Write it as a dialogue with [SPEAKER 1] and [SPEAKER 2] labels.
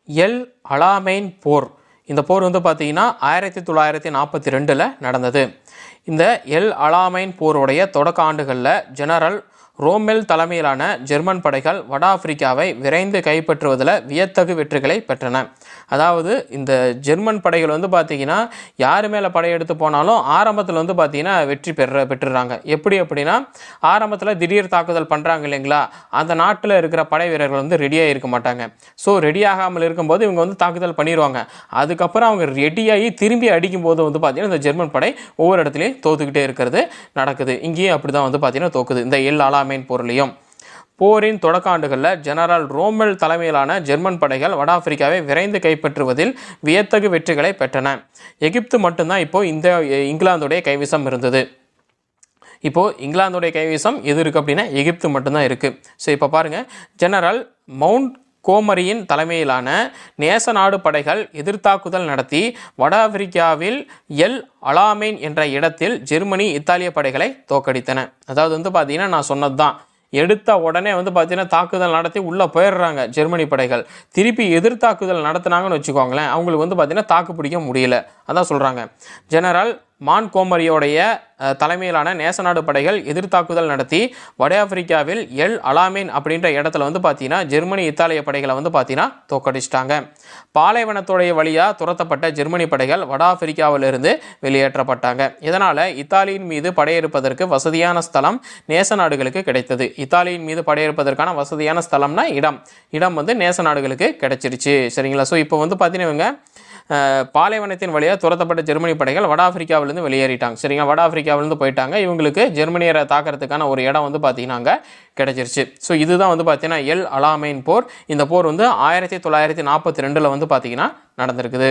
[SPEAKER 1] L அலாமெயின் போர். இந்த போர் வந்து பார்த்திங்கன்னா 1942 நடந்தது. இந்த எல் அலாமெயின் போருடைய தொடக்க ஆண்டுகளில் ஜெனரல் ரோமெல் தலைமையிலான ஜெர்மன் படைகள் வட ஆப்பிரிக்காவை விரைந்து கைப்பற்றுவதில் வியத்தகு வெற்றிகளை பெற்றன. அதாவது இந்த ஜெர்மன் படைகள் வந்து பார்த்திங்கன்னா யார் மேலே படையெடுத்து போனாலும் ஆரம்பத்தில் வந்து பார்த்திங்கன்னா வெற்றி பெற்றுறாங்க. எப்படி அப்படின்னா, ஆரம்பத்தில் திடீர் தாக்குதல் பண்ணுறாங்க இல்லைங்களா, அந்த நாட்டில் இருக்கிற படை வீரர்கள் வந்து ரெடியாக இருக்க மாட்டாங்க. ஸோ ரெடியாகாமல் இருக்கும்போது இவங்க வந்து தாக்குதல் பண்ணிடுவாங்க. அதுக்கப்புறம் அவங்க ரெடியாகி திரும்பி அடிக்கும்போது வந்து பார்த்திங்கன்னா இந்த ஜெர்மன் படை ஒவ்வொரு இடத்துலையும் தோத்துக்கிட்டே இருக்கிறது நடக்குது. இங்கேயும் அப்படி தான் வந்து பார்த்திங்கன்னா தோக்குது இந்த எல் அலாமெயின் போர்லையும். போரின் தொடக்க ஆண்டுகளில் ஜெனரல் ரோமெல் தலைமையிலான ஜெர்மன் படைகள் வட ஆப்பிரிக்காவை விரைந்து கைப்பற்றுவதில் வியத்தகு வெற்றிகளை பெற்றன. எகிப்து மட்டும்தான் இப்போது இந்த இங்கிலாந்துடைய கைவசம் இருந்தது. இப்போது இங்கிலாந்துடைய கைவசம் எது இருக்குது அப்படின்னா எகிப்து மட்டும்தான் இருக்குது. ஸோ இப்போ பாருங்கள், ஜெனரல் மவுண்ட் கோமரியின் தலைமையிலான நேச நாடு படைகள் எதிர்த்தாக்குதல் நடத்தி வட ஆப்பிரிக்காவில் எல் அலாமெயின் என்ற இடத்தில் ஜெர்மனி இத்தாலிய படைகளை தோற்கடித்தன. அதாவது வந்து பார்த்திங்கன்னா நான் சொன்னது தான், எடுத்த உடனே வந்து பார்த்திங்கன்னா தாக்குதல் நடத்தி உள்ளே போயிடுறாங்க ஜெர்மனி படைகள். திருப்பி எதிர்த்தாக்குதல் நடத்தினாங்கன்னு வச்சுக்கோங்களேன், அவங்களுக்கு வந்து பார்த்திங்கன்னா தாக்கு பிடிக்க முடியல. அதான் சொல்கிறாங்க, ஜெனரல் மான் கோமரியோடைய தலைமையிலான நேசநாடு படைகள் எதிர்த்தாக்குதல் நடத்தி வட ஆப்பிரிக்காவில் எல் அலாமெயின் அப்படின்ற இடத்துல வந்து பார்த்தீங்கன்னா ஜெர்மனி இத்தாலிய படைகளை வந்து பார்த்தீங்கன்னா தோற்கடிச்சிட்டாங்க. பாலைவனத்துடைய வழியாக துரத்தப்பட்ட ஜெர்மனி படைகள் வட ஆப்பிரிக்காவிலிருந்து வெளியேற்றப்பட்டாங்க. இதனால் இத்தாலியின் மீது படையெடுப்பதற்கு வசதியான ஸ்தலம் நேச நாடுகளுக்கு கிடைத்தது. இத்தாலியின் மீது படையெடுப்பதற்கான வசதியான ஸ்தலம்னா இடம் வந்து நேச நாடுகளுக்கு கிடைச்சிருச்சு. சரிங்களா? ஸோ இப்போ வந்து பார்த்தீங்கன்னா பாலைவனத்தின் வழியாக துரத்தப்பட்ட ஜெர்மனி படைகள் வட ஆப்பிரிக்காவிலேருந்து வெளியேறிட்டாங்க. சரிங்களா? வட ஆப்பிரிக்காவிலேருந்து போயிட்டாங்க. இவங்களுக்கு ஜெர்மனியரை தாக்கிறதுக்கான ஒரு இடம் வந்து பார்த்தீங்கன்னா அங்கே கிடைச்சிருச்சு. ஸோ இதுதான் வந்து பார்த்தீங்கன்னா எல் அலாமெயின் போர். இந்த போர் வந்து 1942 வந்து பார்த்தீங்கன்னா நடந்திருக்குது.